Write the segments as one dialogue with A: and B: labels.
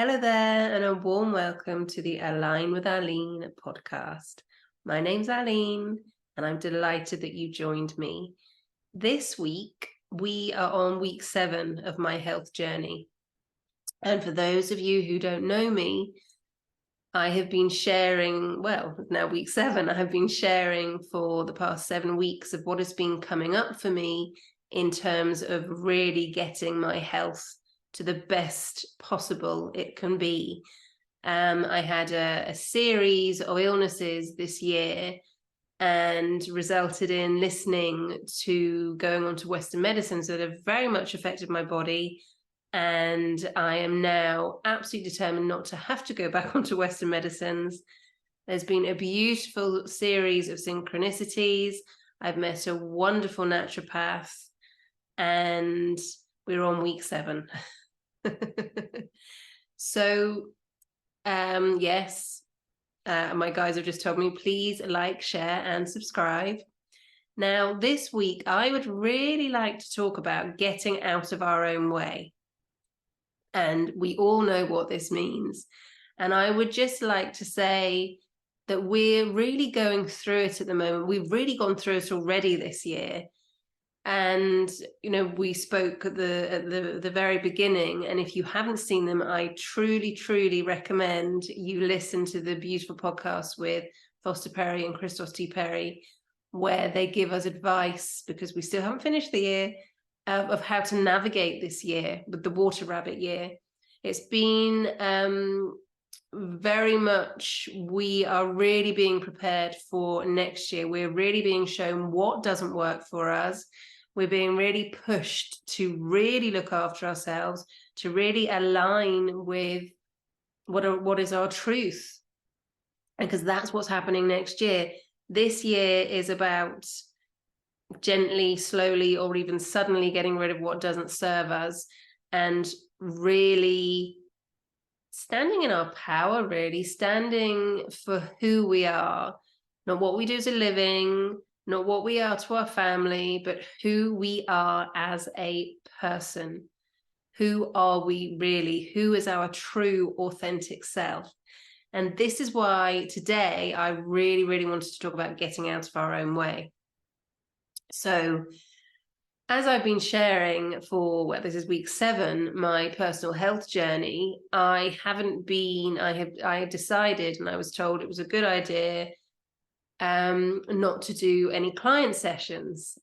A: Hello there, and a warm welcome to the Aline with Aline podcast. My name's Aline, and I'm delighted that you joined me. This week, we are on week 7 of my health journey. And for those of you who don't know me, I have been sharing, now week 7, I have been sharing for the past 7 weeks of what has been coming up for me in terms of really getting my health to the best possible it can be. I had a series of illnesses this year and resulted in listening to going on to Western medicines that have very much affected my body. And I am now absolutely determined not to have to go back onto Western medicines. There's been a beautiful series of synchronicities. I've met a wonderful naturopath, and we're on week 7. So, yes, my guys have just told me, please like, share, and subscribe. Now, this week, I would really like to talk about getting out of our own way. And we all know what this means. And I would just like to say that we're really going through it at the moment. We've really gone through it already this year. And, you know, we spoke at the very beginning. And if you haven't seen them, I truly, truly recommend you listen to the beautiful podcast with Foster Perry and Kristos T Perry, where they give us advice, because we still haven't finished the year, of how to navigate this year with the water rabbit year. It's been very much, we are really being prepared for next year. We're really being shown what doesn't work for us. We're being really pushed to really look after ourselves, to really align with what is our truth, because that's what's happening next year. This year is about gently, slowly, or even suddenly getting rid of what doesn't serve us and really standing in our power, really standing for who we are, not what we do as a living, not what we are to our family, but who we are as a person. Who are we really? Who is our true, authentic self? And this is why today I really, really wanted to talk about getting out of our own way. So, as I've been sharing for, this is week 7, my personal health journey, I have decided, and I was told it was a good idea, not to do any client sessions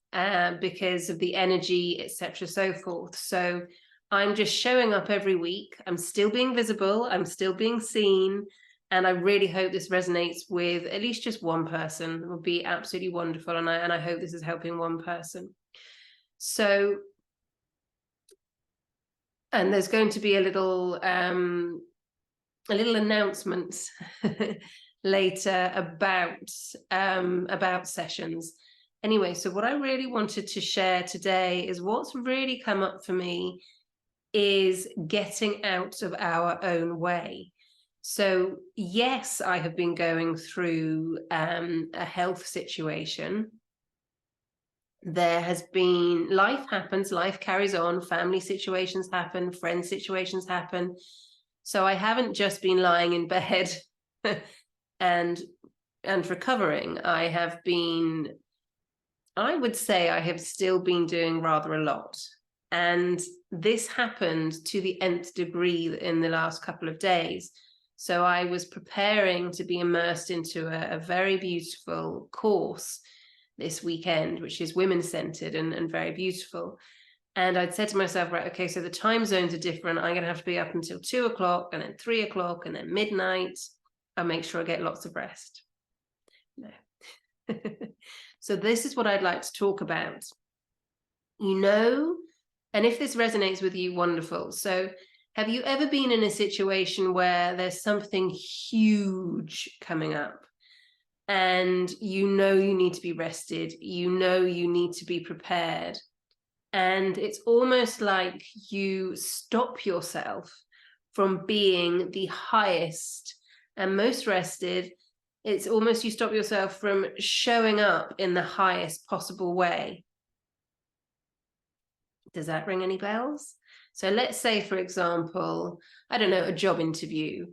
A: because of the energy, etc., so forth. So I'm just showing up every week. I'm still being visible. I'm still being seen. And I really hope this resonates with at least just one person. It would be absolutely wonderful. And I hope this is helping one person. So, and there's going to be a little announcement later about sessions. Anyway, so what I really wanted to share today is what's really come up for me is getting out of our own way. So yes, I have been going through a health situation. There has been, life happens, life carries on, family situations happen, friend situations happen. So I haven't just been lying in bed and recovering. I would say I have still been doing rather a lot. And this happened to the nth degree in the last couple of days. So I was preparing to be immersed into a very beautiful course this weekend, which is women-centered and very beautiful. And I'd said to myself, right, okay, so the time zones are different. I'm going to have to be up until 2 o'clock and then 3 o'clock and then midnight. I'll make sure I get lots of rest. No. So this is what I'd like to talk about. You know, and if this resonates with you, wonderful. So have you ever been in a situation where there's something huge coming up and you know you need to be rested, you know you need to be prepared, and it's almost like you stop yourself from being the highest and most rested? It's almost you stop yourself from showing up in the highest possible way. Does that ring any bells? So let's say, for example, I don't know, a job interview,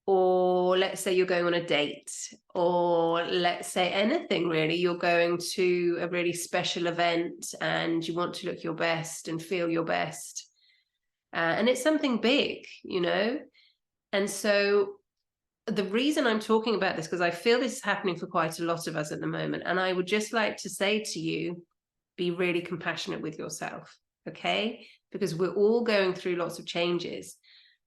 A: or let's say you're going on a date, or let's say anything really. You're going to a really special event and you want to look your best and feel your best. And it's something big, you know? And so the reason I'm talking about this, because I feel this is happening for quite a lot of us at the moment. And I would just like to say to you, be really compassionate with yourself, okay? Because we're all going through lots of changes.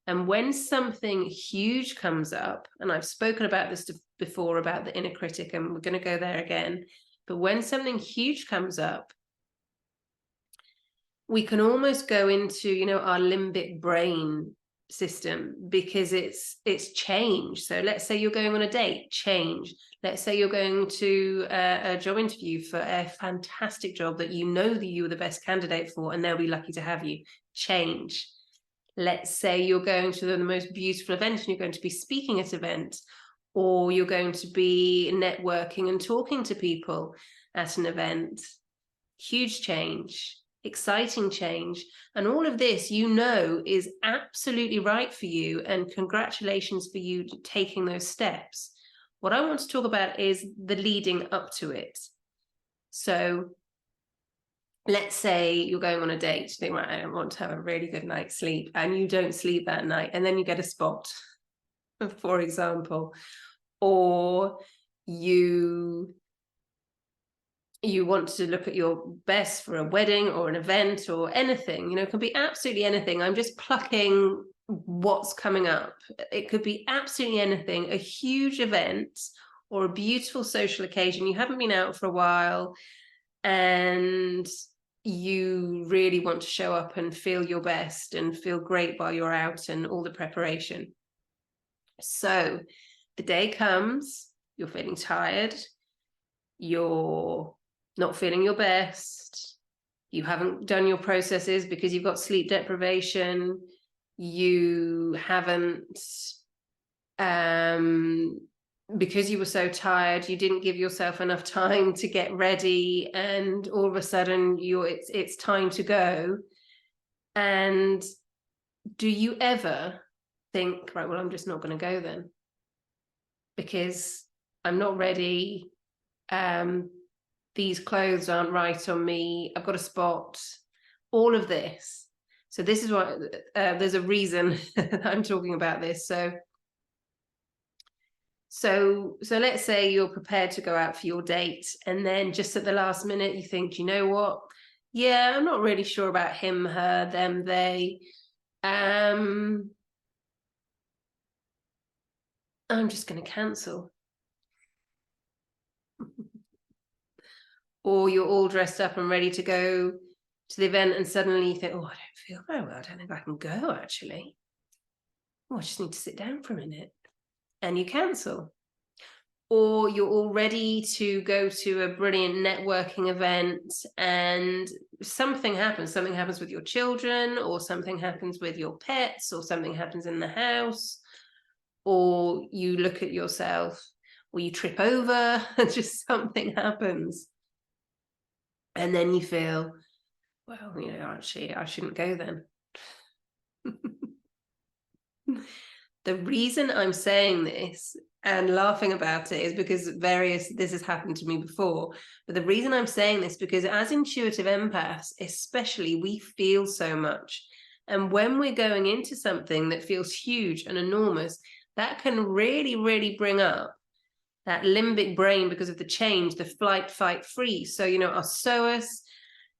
A: And when something huge comes up, and I've spoken about this before about the inner critic, and we're going to go there again, but when something huge comes up, we can almost go into, you know, our limbic brain system, because it's change. So let's say you're going on a date, change. Let's say you're going to a job interview for a fantastic job that you know that you were the best candidate for, and they'll be lucky to have you, change. Let's say you're going to the most beautiful event and you're going to be speaking at an event, or you're going to be networking and talking to people at an event, huge change, exciting change. And all of this, you know, is absolutely right for you, and congratulations for you taking those steps. What I want to talk about is the leading up to it. So let's say you're going on a date, you think, right, I want to have a really good night's sleep, and you don't sleep that night, and then you get a spot, for example, or you want to look at your best for a wedding or an event or anything, you know, it can be absolutely anything. I'm just plucking what's coming up. It could be absolutely anything, a huge event or a beautiful social occasion. You haven't been out for a while and you really want to show up and feel your best and feel great while you're out and all the preparation. So the day comes, you're feeling tired, you're not feeling your best, you haven't done your processes because you've got sleep deprivation, you haven't, because you were so tired, you didn't give yourself enough time to get ready, and all of a sudden it's time to go. And do you ever think, right, well, I'm just not going to go then because I'm not ready, these clothes aren't right on me, I've got a spot, all of this. So this is what, there's a reason I'm talking about this. So let's say you're prepared to go out for your date, and then just at the last minute you think, you know what, yeah, I'm not really sure about him, her, them, they, I'm just going to cancel. Or you're all dressed up and ready to go to the event, and suddenly you think, oh, I don't feel very well, I don't think I can go actually. Oh, I just need to sit down for a minute, and you cancel. Or you're all ready to go to a brilliant networking event and something happens with your children, or something happens with your pets, or something happens in the house, or you look at yourself, or you trip over, and just something happens. And then you feel, well, you know, actually, I shouldn't go then. The reason I'm saying this and laughing about it is because this has happened to me before. But the reason I'm saying this, because as intuitive empaths, especially, we feel so much. And when we're going into something that feels huge and enormous, that can really, really bring up that limbic brain because of the change, the flight, fight, freeze. So, you know, our psoas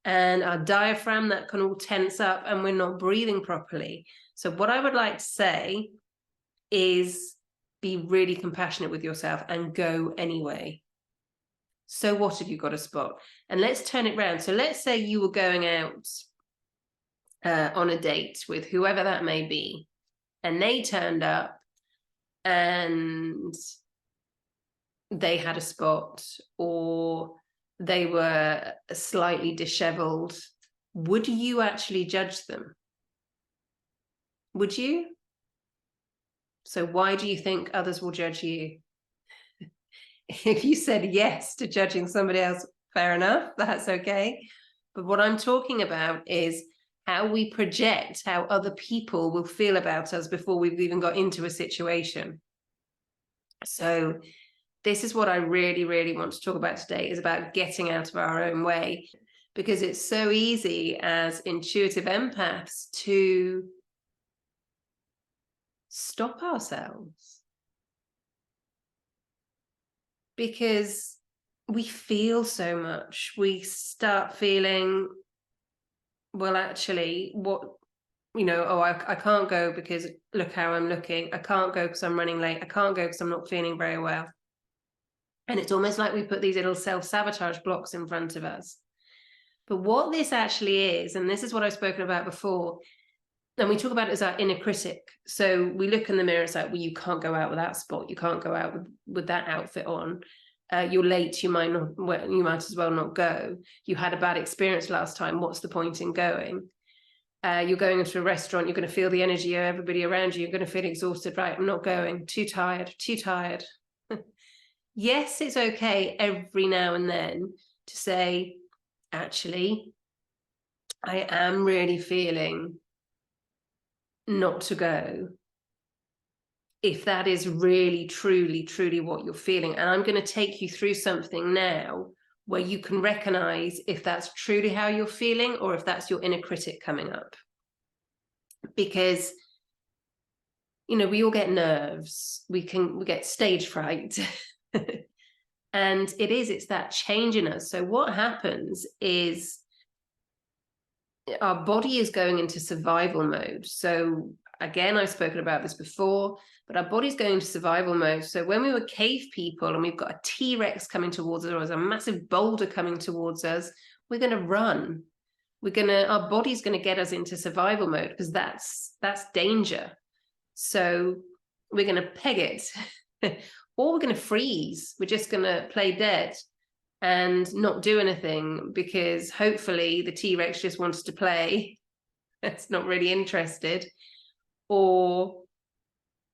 A: and our diaphragm, that can all tense up and we're not breathing properly. So what I would like to say is be really compassionate with yourself and go anyway. So what have you got a spot? And let's turn it around. So let's say you were going out on a date with whoever that may be, and they turned up and they had a spot, or they were slightly disheveled. Would you actually judge them? Would you? So why do you think others will judge you? If you said yes to judging somebody else, fair enough, that's okay. But what I'm talking about is how we project how other people will feel about us before we've even got into a situation. So this is what I really, really want to talk about today, is about getting out of our own way, because it's so easy as intuitive empaths to stop ourselves, because we feel so much. We start feeling, well, actually, what, oh, I can't go because look how I'm looking. I can't go because I'm running late. I can't go because I'm not feeling very well. And it's almost like we put these little self-sabotage blocks in front of us. But what this actually is, and this is what I've spoken about before, and we talk about it as our inner critic. So we look in the mirror, it's like, well, you can't go out with that spot. You can't go out with that outfit on. You're late. You might not. Well, you might as well not go. You had a bad experience last time. What's the point in going? You're going into a restaurant. You're going to feel the energy of everybody around you. You're going to feel exhausted. Right? I'm not going. Too tired. Too tired. Yes, it's okay every now and then to say, actually, I am really feeling not to go, if that is really, truly, truly what you're feeling. And I'm going to take you through something now where you can recognize if that's truly how you're feeling or if that's your inner critic coming up. Because, we all get nerves. We get stage fright. And it's that change in us. So what happens is our body is going into survival mode. So again, I've spoken about this before, but our body's going into survival mode. So when we were cave people and we've got a T-Rex coming towards us, or there's a massive boulder coming towards us, we're going to run. Our body's going to get us into survival mode, because that's danger. So we're going to peg it. Or we're going to freeze. We're just going to play dead and not do anything, because hopefully the T-Rex just wants to play. It's not really interested. Or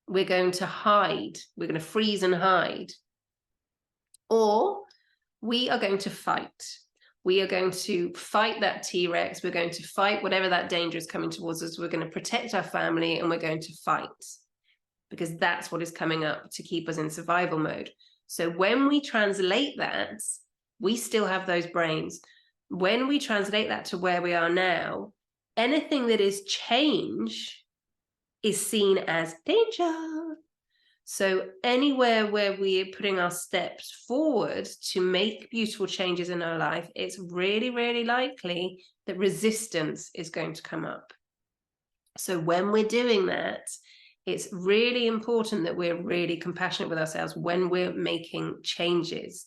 A: we're going to hide. We're going to freeze and hide. Or we are going to fight. We are going to fight that T-Rex. We're going to fight whatever that danger is coming towards us. We're going to protect our family, and we're going to fight, because that's what is coming up to keep us in survival mode. So when we translate that, we still have those brains. When we translate that to where we are now, anything that is change is seen as danger. So anywhere where we're putting our steps forward to make beautiful changes in our life, it's really, really likely that resistance is going to come up. So when we're doing that, it's really important that we're really compassionate with ourselves when we're making changes.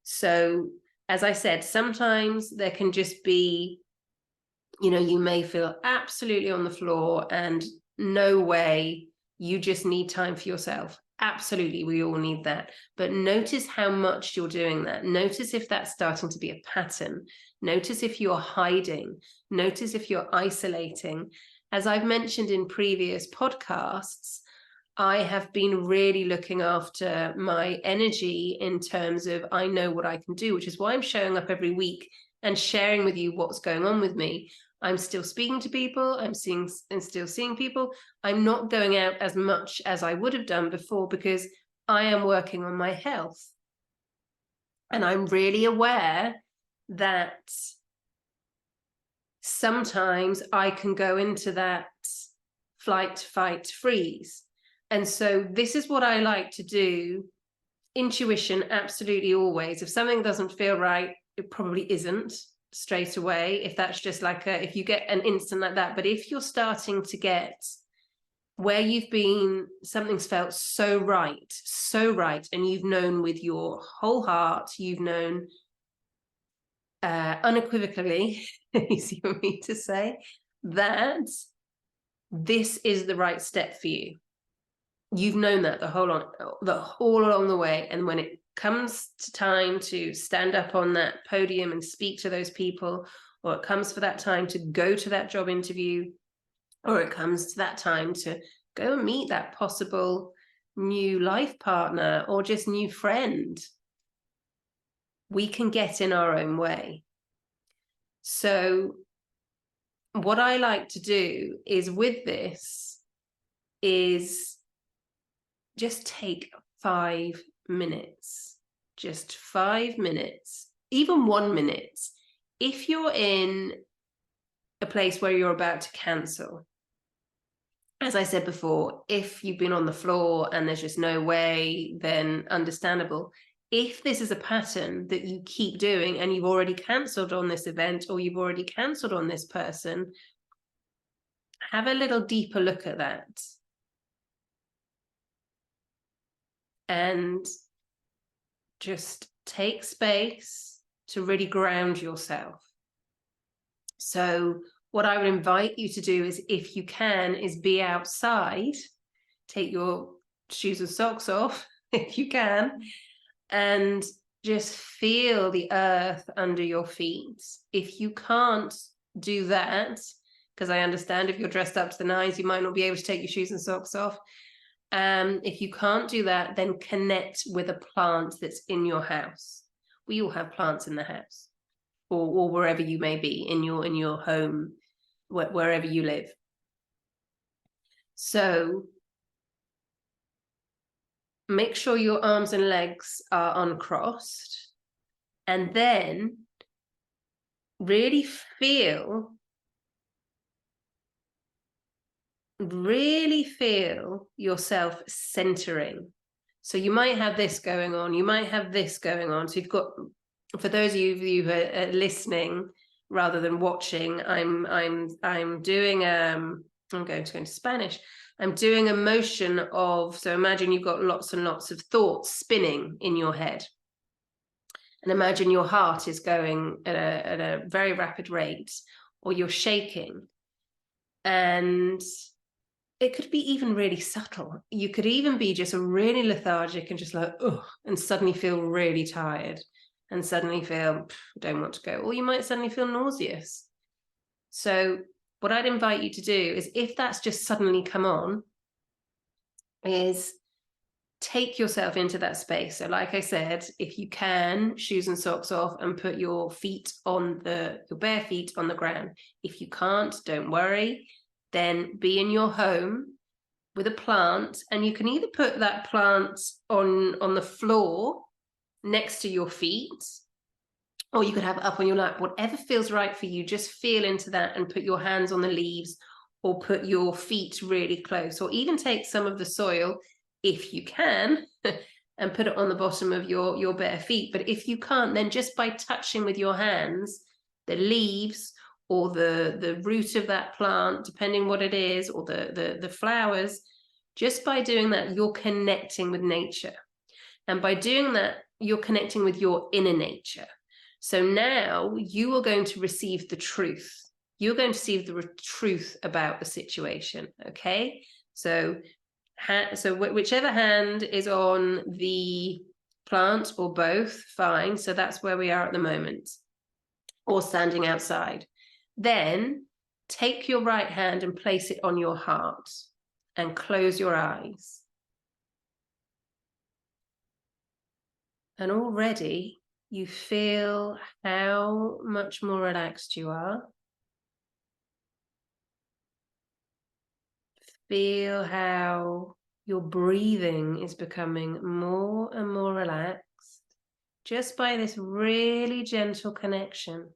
A: So, as I said, sometimes there can just be, you may feel absolutely on the floor and no way, you just need time for yourself. Absolutely, we all need that. But notice how much you're doing that. Notice if that's starting to be a pattern. Notice if you're hiding. Notice if you're isolating. As I've mentioned in previous podcasts, I have been really looking after my energy in terms of I know what I can do, which is why I'm showing up every week and sharing with you what's going on with me. I'm still speaking to people. I'm still seeing people. I'm not going out as much as I would have done before, because I am working on my health. And I'm really aware that sometimes I can go into that flight, fight, freeze. And so this is what I like to do. Intuition, absolutely always. If something doesn't feel right, it probably isn't straight away. If that's just like if you get an instant like that. But if you're starting to get where you've been, something's felt so right, and you've known with your whole heart, you've known unequivocally, easy for me to say, that this is the right step for you. You've known that all along the way. And when it comes to time to stand up on that podium and speak to those people, or it comes for that time to go to that job interview, or it comes to that time to go and meet that possible new life partner or just new friend, we can get in our own way. So what I like to do is with this is just take 5 minutes, just 5 minutes, even 1 minute. If you're in a place where you're about to cancel, as I said before, if you've been on the floor and there's just no way, then understandable. If this is a pattern that you keep doing and you've already cancelled on this event or you've already cancelled on this person, have a little deeper look at that. And just take space to really ground yourself. So what I would invite you to do is, if you can, is be outside, take your shoes and socks off if you can, and just feel the earth under your feet. If you can't do that, because I understand if you're dressed up to the nines, you might not be able to take your shoes and socks off. If you can't do that, then connect with a plant that's in your house. We all have plants in the house, or wherever you may be, in your home, wherever you live. So make sure your arms and legs are uncrossed, and then really feel yourself centering. So you might have this going on, you might have this going on. So you've got, for those of you who are listening rather than watching, I'm doing I'm going to go into Spanish. I'm doing a motion of, so imagine you've got lots and lots of thoughts spinning in your head, and imagine your heart is going at a very rapid rate, or you're shaking, and it could be even really subtle. You could even be just really lethargic and just like, oh, and suddenly feel really tired and suddenly feel, don't want to go. Or you might suddenly feel nauseous. So what I'd invite you to do is, if that's just suddenly come on, is take yourself into that space. So like I said, if you can, shoes and socks off and put your feet on your bare feet on the ground. If you can't, don't worry. Then be in your home with a plant, and you can either put that plant on the floor next to your feet, or you could have it up on your lap, whatever feels right for you. Just feel into that and put your hands on the leaves, or put your feet really close, or even take some of the soil if you can and put it on the bottom of your bare feet. But if you can't, then just by touching with your hands the leaves or the root of that plant, depending what it is, or the flowers, just by doing that, you're connecting with nature. And by doing that, you're connecting with your inner nature. So now you are going to receive the truth. You're going to see the truth about the situation, okay? So whichever hand is on the plant, or both, fine. So that's where we are at the moment, or standing outside. Then take your right hand and place it on your heart and close your eyes. And already you feel how much more relaxed you are. Feel how your breathing is becoming more and more relaxed just by this really gentle connection.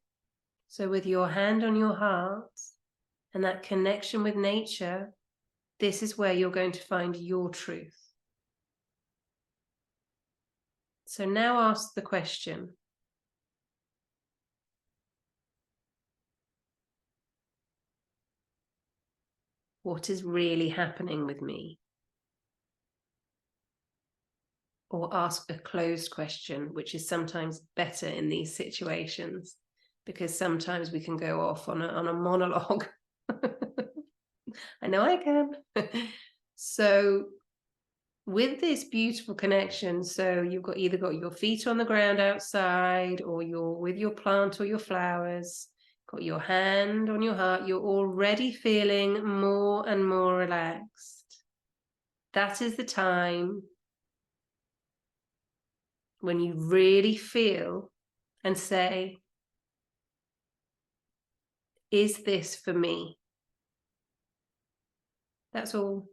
A: So with your hand on your heart and that connection with nature, this is where you're going to find your truth. So now ask the question, what is really happening with me? Or ask a closed question, which is sometimes better in these situations, because sometimes we can go off on a monologue. I know I can. So with this beautiful connection, so you've either got your feet on the ground outside, or you're with your plant or your flowers, got your hand on your heart, you're already feeling more and more relaxed. That is the time when you really feel and say, is this for me? That's all.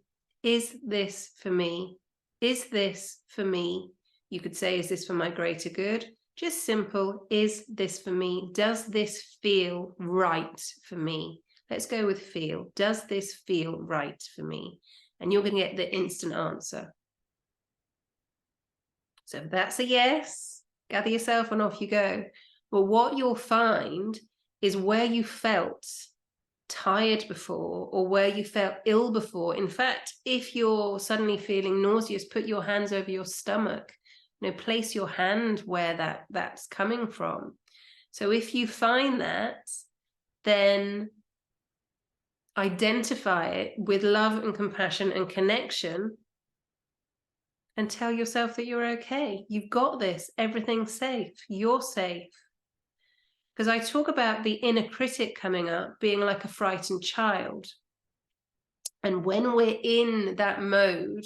A: Is this for me? Is this for me? You could say, is this for my greater good? Just simple, is this for me? Does this feel right for me? Let's go with feel. Does this feel right for me? And you're going to get the instant answer. So if that's a yes, gather yourself and off you go. But what you'll find is where you felt tired before, or where you felt ill before. In fact, if you're suddenly feeling nauseous, put your hands over your stomach. Place your hand where that's coming from. So if you find that, then identify it with love and compassion and connection, and tell yourself that you're okay. You've got this. Everything's safe. You're safe. Because I talk about the inner critic coming up being like a frightened child. And when we're in that mode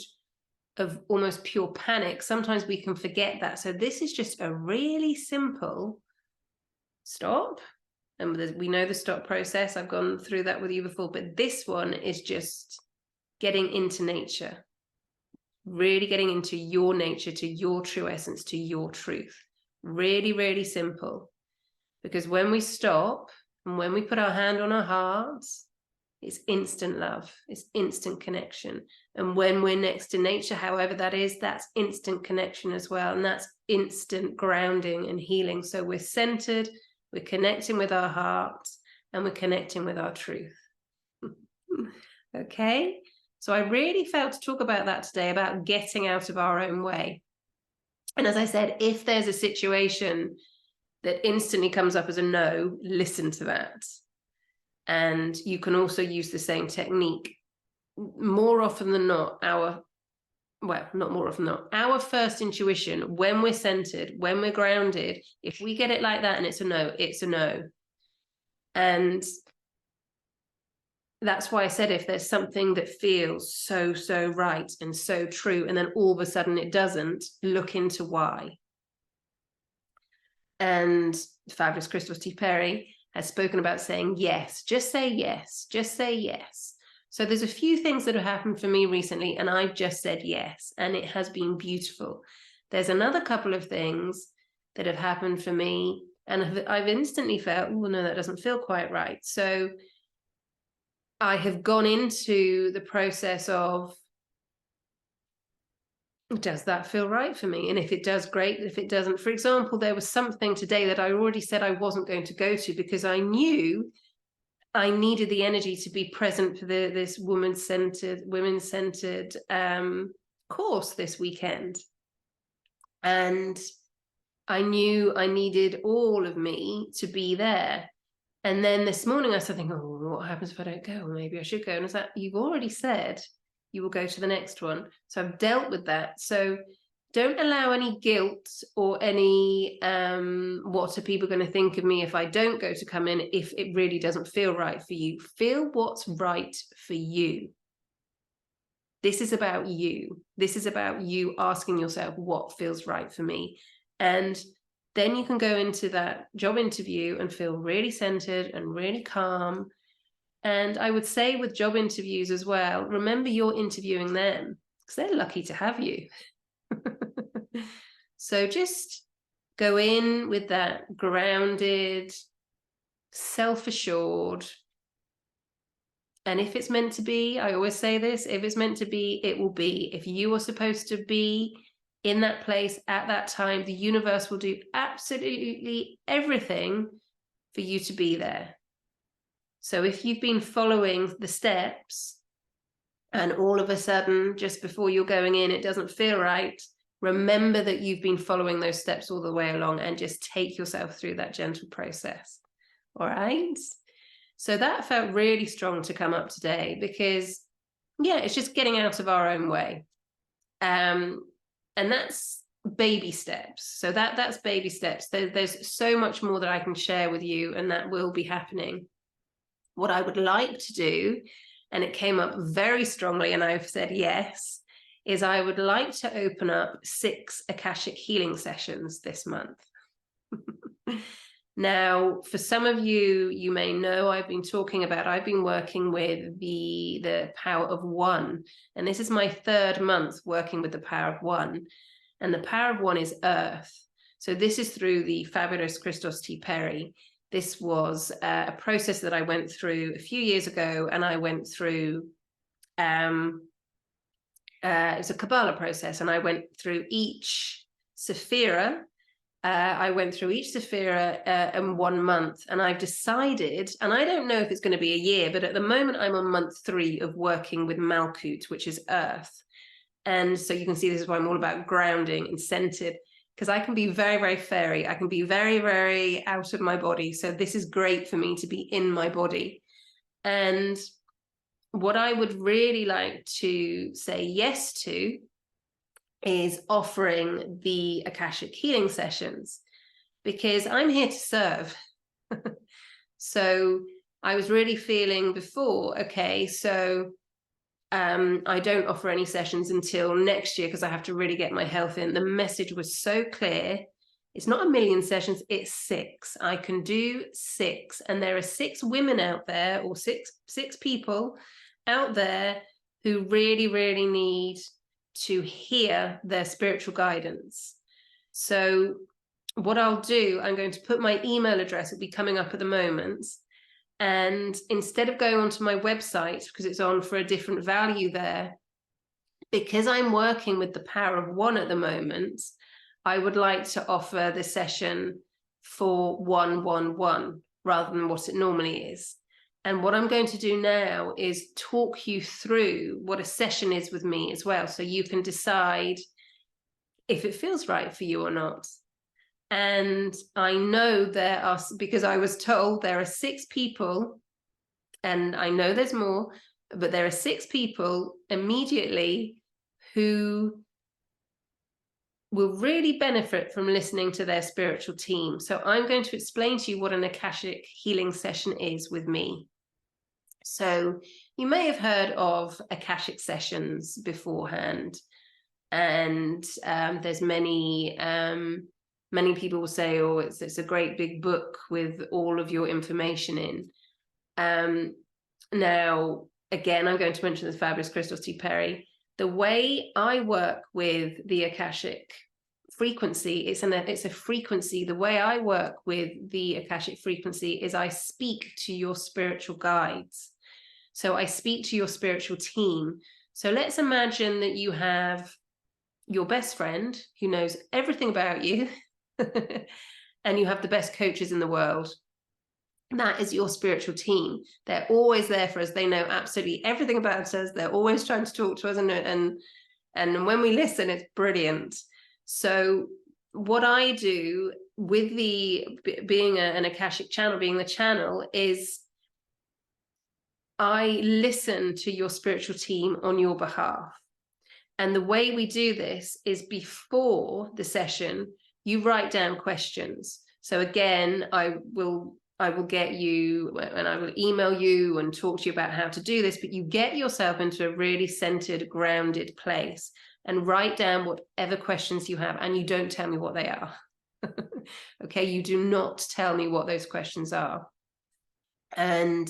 A: of almost pure panic, sometimes we can forget that. So this is just a really simple stop. And we know the stop process. I've gone through that with you before, but this one is just getting into nature, really getting into your nature, to your true essence, to your truth. Really, really simple. Because when we stop and when we put our hand on our hearts, it's instant love, it's instant connection. And when we're next to nature, however that is, that's instant connection as well. And that's instant grounding and healing. So we're centered, we're connecting with our hearts, and we're connecting with our truth. Okay? So I really felt to talk about that today, about getting out of our own way. And as I said, if there's a situation that instantly comes up as a no, listen to that. And you can also use the same technique. More often than not, our first intuition, when we're centered, when we're grounded, if we get it like that and it's a no, it's a no. And that's why I said, if there's something that feels so right and so true, and then all of a sudden it doesn't, look into why. And fabulous Kristos T Perry has spoken about saying yes. Just say yes. Just say yes. So there's a few things that have happened for me recently, and I've just said yes, and it has been beautiful. There's another couple of things that have happened for me, and I've instantly felt, oh no, that doesn't feel quite right. So I have gone into the process of, does that feel right for me? And if it does, great. If it doesn't, for example, there was something today that I already said I wasn't going to go to because I knew I needed the energy to be present for this women-centered course this weekend. And I knew I needed all of me to be there. And then this morning I started thinking, oh, what happens if I don't go? Well, maybe I should go. And I was like, you've already said you will go to the next one. So I've dealt with that. So don't allow any guilt or any what are people going to think of me if I don't go to come in, if it really doesn't feel right for you. Feel what's right for you. This is about you. This is about you asking yourself what feels right for me. And then you can go into that job interview and feel really centered and really calm. And I would say with job interviews as well, remember you're interviewing them because they're lucky to have you. So just go in with that grounded, self-assured. And if it's meant to be, I always say this, if it's meant to be, it will be. If you are supposed to be in that place at that time, the universe will do absolutely everything for you to be there. So if you've been following the steps and all of a sudden, just before you're going in, it doesn't feel right, remember that you've been following those steps all the way along and just take yourself through that gentle process. All right. So that felt really strong to come up today because, yeah, it's just getting out of our own way. And that's baby steps. So that's baby steps. There's so much more that I can share with you, and that will be happening. What I would like to do, and it came up very strongly, and I've said yes, is I would like to open up 6 Akashic healing sessions this month. Now, for some of you, you may know I've been working with the power of one. And this is my 3rd month working with the power of one. And the power of one is earth. So this is through the fabulous Kristos T Perry. This was a process that I went through a few years ago, and I went through, it's a Kabbalah process, and I went through each Sephira. I went through each Sephira in 1 month, and I've decided, and I don't know if it's going to be a year, but at the moment I'm on month 3 of working with Malkut, which is earth. And so you can see this is why I'm all about grounding and centered, because I can be very, very fairy. I can be very, very out of my body. So this is great for me to be in my body. And what I would really like to say yes to is offering the Akashic healing sessions, because I'm here to serve. So I was really feeling before, okay, so I don't offer any sessions until next year because I have to really get my health in. The message was so clear. It's not 1 million sessions, it's 6. I can do 6. And there are 6 women out there, or six people out there who really, really need to hear their spiritual guidance. So what I'll do, I'm going to put my email address, it'll be coming up at the moment. And instead of going onto my website, because it's on for a different value there, because I'm working with the power of one at the moment, I would like to offer the session for 111 rather than what it normally is. And what I'm going to do now is talk you through what a session is with me as well, so you can decide if it feels right for you or not. And I know there are, because I was told there are 6 people, and I know there's more, but there are 6 people immediately who will really benefit from listening to their spiritual team. So I'm going to explain to you what an Akashic healing session is with me. So you may have heard of Akashic sessions beforehand, and there's many people will say, oh, it's a great big book with all of your information in. Now, again, I'm going to mention the fabulous Kristos T Perry. The way I work with the Akashic frequency, it's a frequency. The way I work with the Akashic frequency is I speak to your spiritual guides. So I speak to your spiritual team. So let's imagine that you have your best friend who knows everything about you, and you have the best coaches in the world. That is your spiritual team. They're always there for us. They know absolutely everything about us. They're always trying to talk to us, and when we listen, it's brilliant. So what I do with being an Akashic channel, being the channel, is I listen to your spiritual team on your behalf. And the way we do this is before the session, you write down questions. So again, I will get you, and I will email you and talk to you about how to do this, but you get yourself into a really centered, grounded place and write down whatever questions you have, and you don't tell me what they are. Okay, you do not tell me what those questions are. And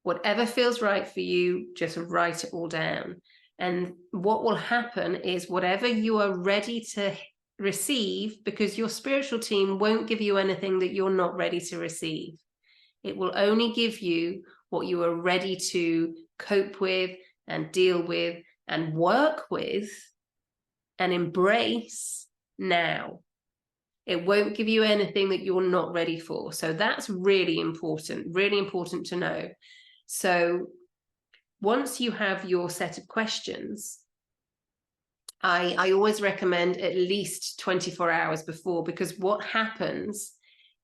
A: whatever feels right for you, just write it all down. And what will happen is whatever you are ready to receive, because your spiritual team won't give you anything that you're not ready to receive. It will only give you what you are ready to cope with and deal with and work with and embrace now. It won't give you anything that you're not ready for. So that's really important to know. So once you have your set of questions, I always recommend at least 24 hours before, because what happens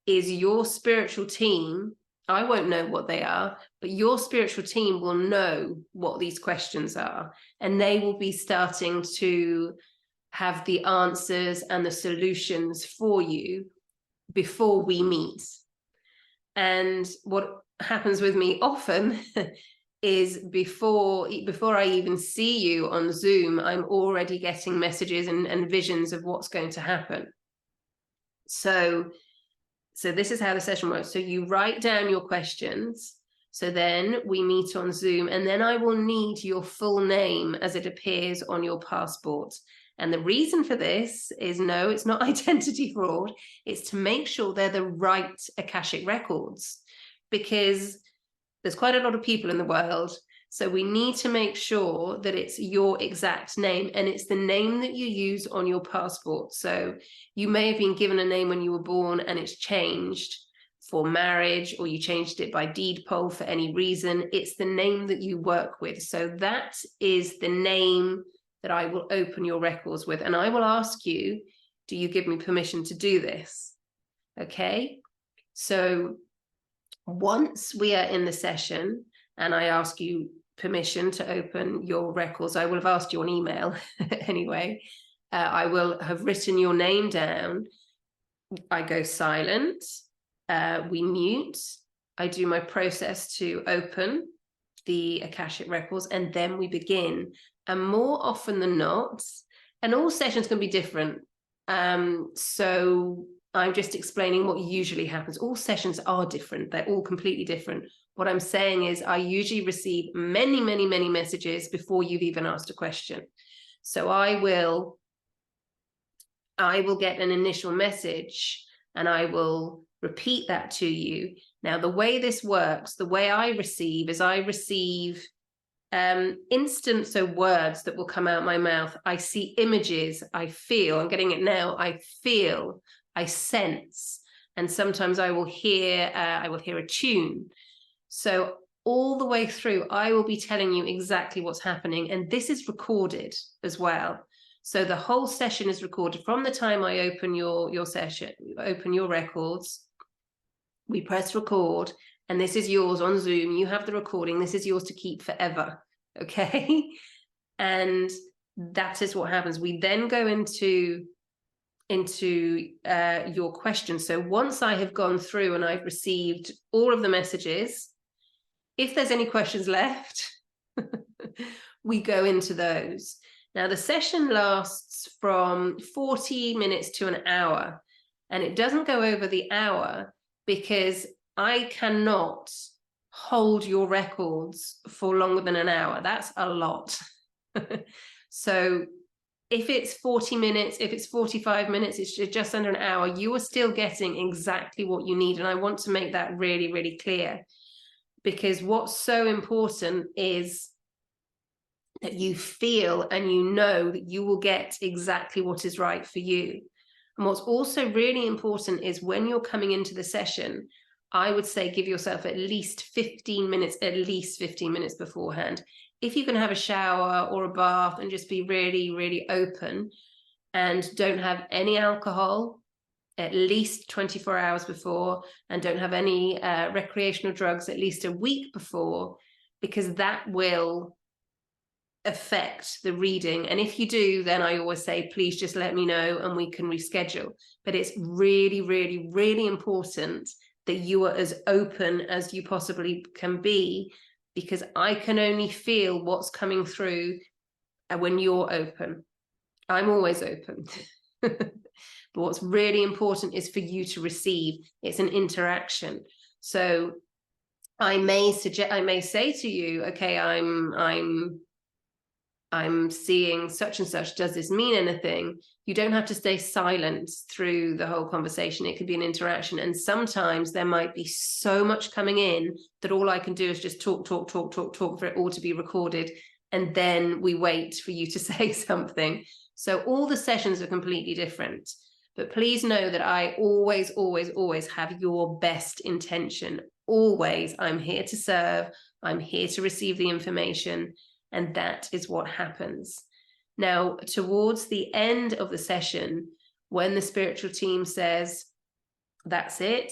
A: is your spiritual team, I won't know what they are, but your spiritual team will know what these questions are, and they will be starting to have the answers and the solutions for you before we meet. And what happens with me often is before I even see you on Zoom, I'm already getting messages and visions of what's going to happen. So So this is how the session works. So you write down your questions. So then we meet on Zoom, and then I will need your full name as it appears on your passport. And the reason for this is, no, it's not identity fraud. It's to make sure they're the right Akashic records, because there's quite a lot of people in the world. So we need to make sure that it's your exact name, and it's the name that you use on your passport. So you may have been given a name when you were born and it's changed for marriage, or you changed it by deed poll for any reason. It's the name that you work with. So that is the name that I will open your records with. And I will ask you, do you give me permission to do this? Okay. So once we are in the session and I ask you permission to open your records, I will have asked you on email anyway. I will have written your name down. I go silent. We mute. I do my process to open the Akashic records, and then we begin. And more often than not, and all sessions can be different. So I'm just explaining what usually happens. All sessions are different. They're all completely different. What I'm saying is I usually receive many, many, many messages before you've even asked a question. So I will get an initial message and I will repeat that to you. Now, the way this works, the way I receive is I receive instant, so words that will come out my mouth. I see images, I feel, I'm getting it now, I feel, I sense, and sometimes I will hear a tune. So all the way through, I will be telling you exactly what's happening, and this is recorded as well. So the whole session is recorded from the time I open your session, open your records. We press record, and this is yours on Zoom. You have the recording. This is yours to keep forever, okay? And that is what happens. We then go into your questions. So once I have gone through and I've received all of the messages, if there's any questions left, we go into those. Now, the session lasts from 40 minutes to an hour, and it doesn't go over the hour because I cannot hold your records for longer than an hour. That's a lot. So if it's 40 minutes, if it's 45 minutes, it's just under an hour, you are still getting exactly what you need. And I want to make that really, really clear, because what's so important is that you feel and you know that you will get exactly what is right for you. And what's also really important is when you're coming into the session, I would say give yourself at least 15 minutes beforehand. If you can have a shower or a bath and just be really, really open and don't have any alcohol at least 24 hours before, and don't have any recreational drugs at least a week before, because that will affect the reading. And if you do, then I always say, please just let me know and we can reschedule. But it's really, really, really important that you are as open as you possibly can be, because I can only feel what's coming through when you're open. I'm always open. But what's really important is for you to receive. It's an interaction. So I may say to you, okay, I'm seeing such and such. Does this mean anything? You don't have to stay silent through the whole conversation. It could be an interaction. And sometimes there might be so much coming in that all I can do is just talk for it all to be recorded. And then we wait for you to say something. So all the sessions are completely different. But please know that I always, always, always have your best intention. Always. I'm here to serve. I'm here to receive the information. And that is what happens. Now, towards the end of the session, when the spiritual team says, that's it,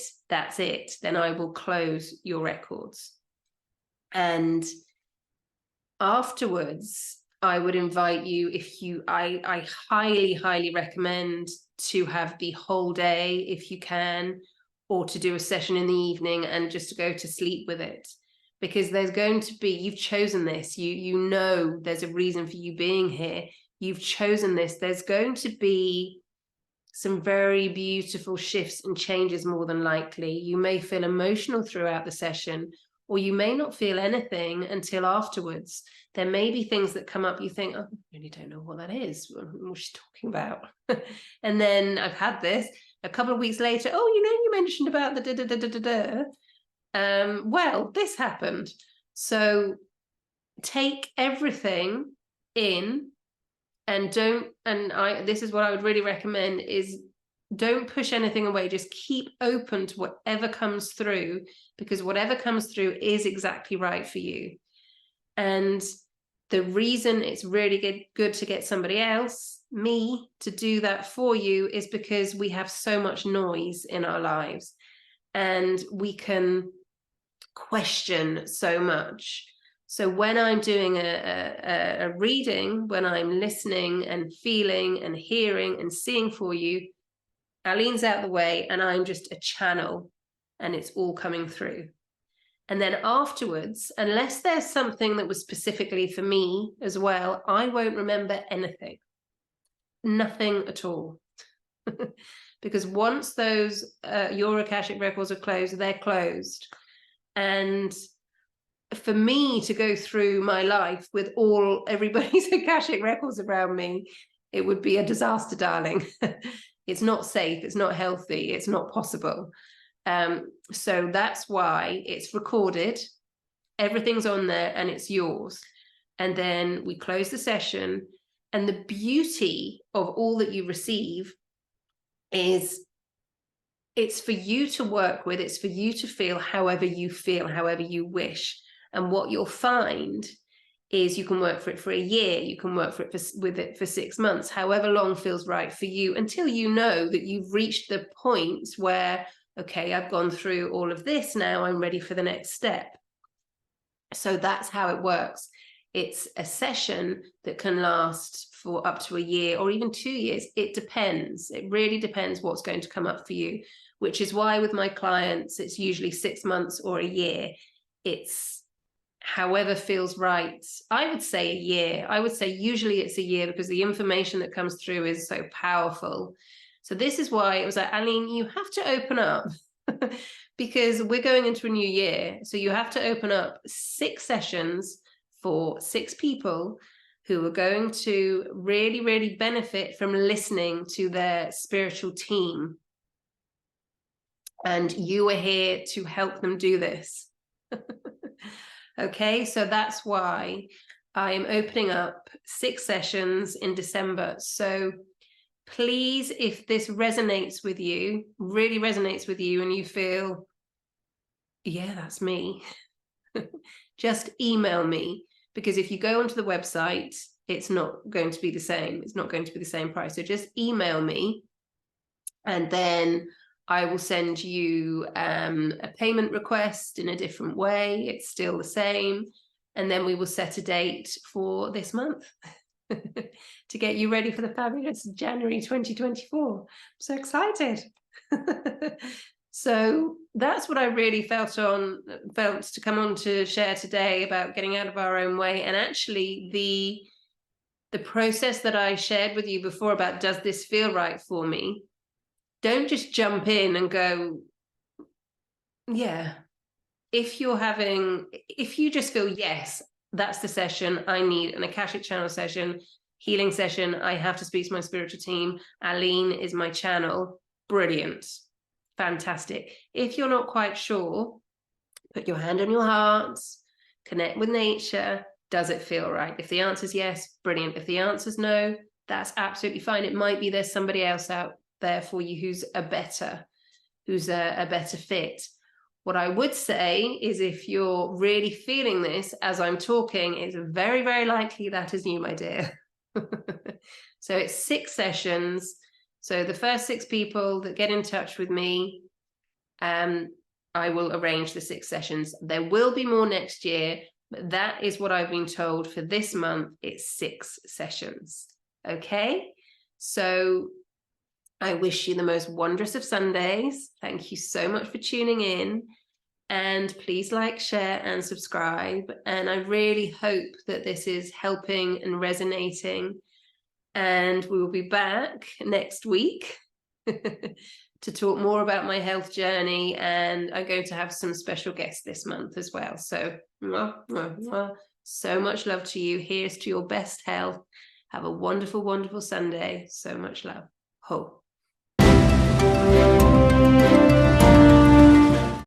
A: then I will close your records. And afterwards, I would invite you, I highly, highly recommend to have the whole day if you can, or to do a session in the evening and just to go to sleep with it. Because there's going to be, you've chosen this, you know there's a reason for you being here, you've chosen this, there's going to be some very beautiful shifts and changes more than likely. You may feel emotional throughout the session, or you may not feel anything until afterwards. There may be things that come up, you think, oh, I really don't know what that is. What's she talking about? And then I've had this a couple of weeks later. Oh, you mentioned about the da-da-da-da-da. Well, this happened. So take everything in, and this is what I would really recommend, is don't push anything away. Just keep open to whatever comes through, because whatever comes through is exactly right for you. And the reason it's really good to get somebody else, me, to do that for you is because we have so much noise in our lives, and we can question so much. So when I'm doing a reading, when I'm listening and feeling and hearing and seeing for you, Aline's out the way and I'm just a channel, and it's all coming through. And then afterwards, unless there's something that was specifically for me as well, I won't remember anything. Nothing at all. Because once those your Akashic records are closed, they're closed. And for me to go through my life with everybody's Akashic records around me, it would be a disaster, darling. It's not safe, it's not healthy, it's not possible. So that's why it's recorded, everything's on there, and it's yours. And then we close the session, and the beauty of all that you receive is it's for you to work with, it's for you to feel, however you wish. And what you'll find is you can work for it for a year, you can work with it for 6 months, however long feels right for you, until you know that you've reached the point where, okay, I've gone through all of this, now I'm ready for the next step. So that's how it works. It's a session that can last for up to a year or even 2 years. It depends. It really depends what's going to come up for you, which is why with my clients, it's usually 6 months or a year. It's however feels right. I would say a year. I would say usually it's a year, because the information that comes through is so powerful. So this is why it was like, Aline, you have to open up because we're going into a new year. So you have to open up 6 sessions for 6 people who are going to really, really benefit from listening to their spiritual team. And you are here to help them do this. Okay, so that's why I am opening up 6 sessions in December. So please, if this resonates with you, really resonates with you, and you feel, yeah, that's me, just email me. Because if you go onto the website, it's not going to be the same. It's not going to be the same price. So just email me, and then I will send you a payment request in a different way. It's still the same. And then we will set a date for this month to get you ready for the fabulous January 2024. I'm so excited. So that's what I really felt to come on to share today, about getting out of our own way. And actually the process that I shared with you before about, does this feel right for me? Don't just jump in and go, yeah. If you just feel, yes, that's the session, I need an Akashic channel session, healing session, I have to speak to my spiritual team, Aline is my channel, brilliant, fantastic. If you're not quite sure, put your hand on your heart, connect with nature. Does it feel right? If the answer is yes, brilliant. If the answer is no, that's absolutely fine. It might be there's somebody else out there for you who's a better fit. What I would say is, if you're really feeling this as I'm talking, it's very, very likely that is you, my dear. So it's 6 sessions. So the first 6 people that get in touch with me, I will arrange the 6 sessions. There will be more next year, but that is what I've been told for this month. It's 6 sessions. Okay, so I wish you the most wondrous of Sundays. Thank you so much for tuning in. And please like, share, and subscribe. And I really hope that this is helping and resonating. And we will be back next week to talk more about my health journey, and I'm going to have some special guests this month as well. So so much love to you. Here's to your best health. Have a wonderful, wonderful Sunday. So much love. Ho.